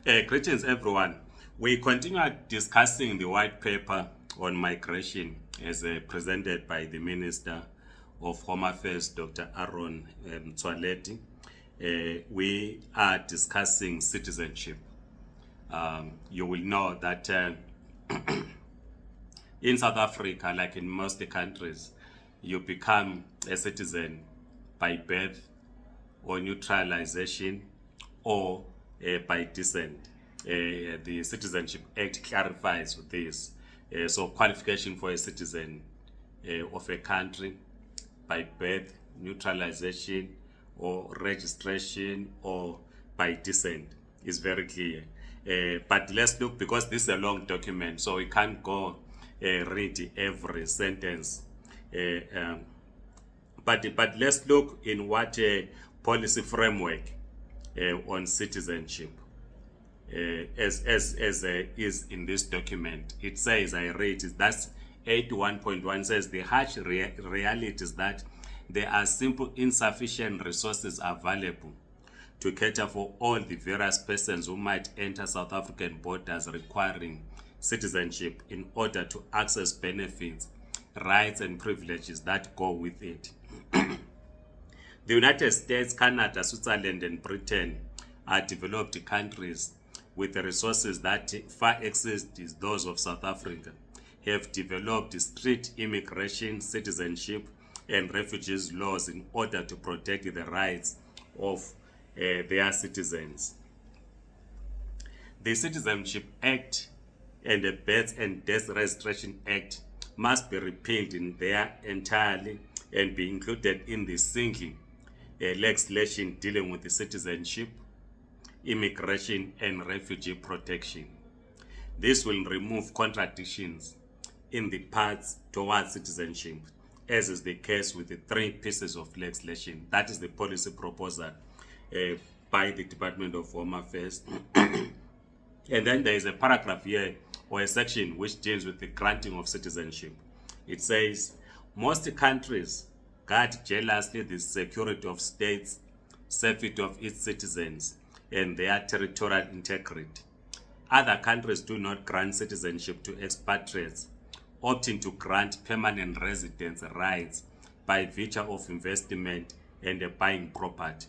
Greetings, everyone. We continue discussing the white paper on migration as presented by the Minister of Home Affairs, Dr. Aaron Mtswaledi. We are discussing citizenship. You will know that in South Africa, like in most countries, you become a citizen by birth or neutralization or by descent. The Citizenship Act clarifies this. So qualification for a citizen of a country by birth, neutralization, or registration, or by descent is very clear. But let's look, because this is a long document, so we can't go read every sentence. But let's look in what policy framework on citizenship as is in this document. It says, I read it, that's 81.1 says the harsh reality is that there are simple insufficient resources available to cater for all the various persons who might enter South African borders requiring citizenship in order to access benefits, rights and privileges that go with it. The United States, Canada, Switzerland and Britain are developed countries with the resources that far exceed those of South Africa, have developed strict immigration, citizenship and refugees laws in order to protect the rights of their citizens. The Citizenship Act and the Birth and Death Registration Act must be repealed in their entirety and be included in the single legislation dealing with the citizenship, immigration and refugee protection. This will remove contradictions in the paths towards citizenship, as is the case with the three pieces of legislation. That is the policy proposal by the Department of Home Affairs. And then there is a paragraph here, or a section, which deals with the granting of citizenship. It says, most countries guard jealously the security of states, safety of its citizens, and their territorial integrity. Other countries do not grant citizenship to expatriates, opting to grant permanent residence rights by virtue of investment and buying property.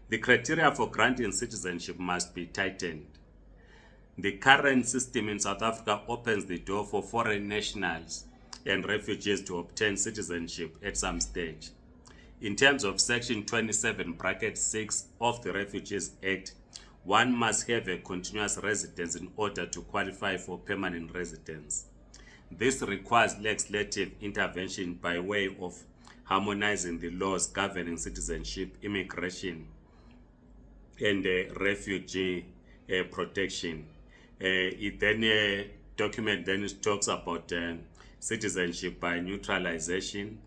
The criteria for granting citizenship must be tightened. The current system in South Africa opens the door for foreign nationals and refugees to obtain citizenship at some stage. In terms of Section 27(6) of the Refugees Act, one must have a continuous residence in order to qualify for permanent residence. This requires legislative intervention by way of harmonizing the laws governing citizenship, immigration, and refugee protection. Document then talks about citizenship by neutralization.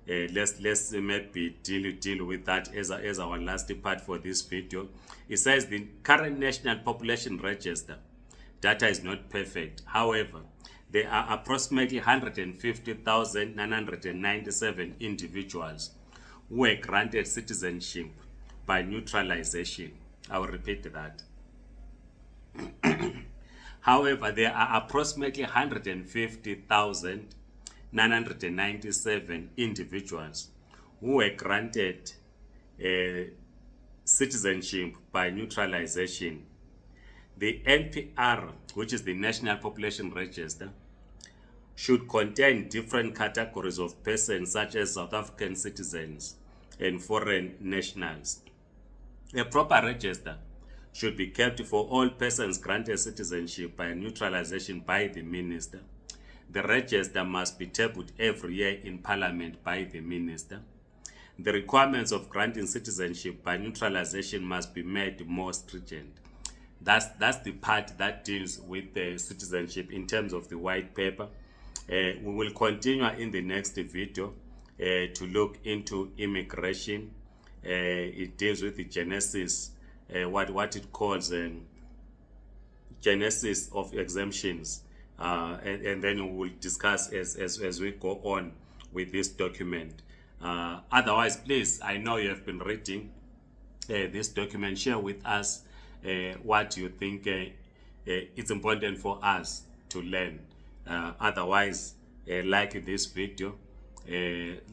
Let's maybe deal with that as our last part for this video. It says the current national population register data is not perfect. However, there are approximately 150,997 individuals who were granted citizenship by neutralization. I will repeat that. However, there are approximately 150,997 individuals who were granted citizenship by neutralization. The NPR, which is the National Population Register, should contain different categories of persons such as South African citizens and foreign nationals. A proper register should be kept for all persons granted citizenship by neutralization by the minister. The register must be tabled every year in Parliament by the minister. The requirements of granting citizenship by neutralization must be made more stringent. That's the part that deals with the citizenship in terms of the white paper. We will continue in the next video to look into immigration. It deals with the genesis, what it calls genesis of exemptions, and then we will discuss as we go on with this document. Otherwise, please, I know you have been reading this document. Share with us what you think it's important for us to learn. Otherwise, like this video,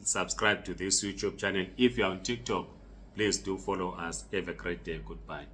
subscribe to this YouTube channel. If you're on TikTok, please do follow us. Have a great day. Goodbye.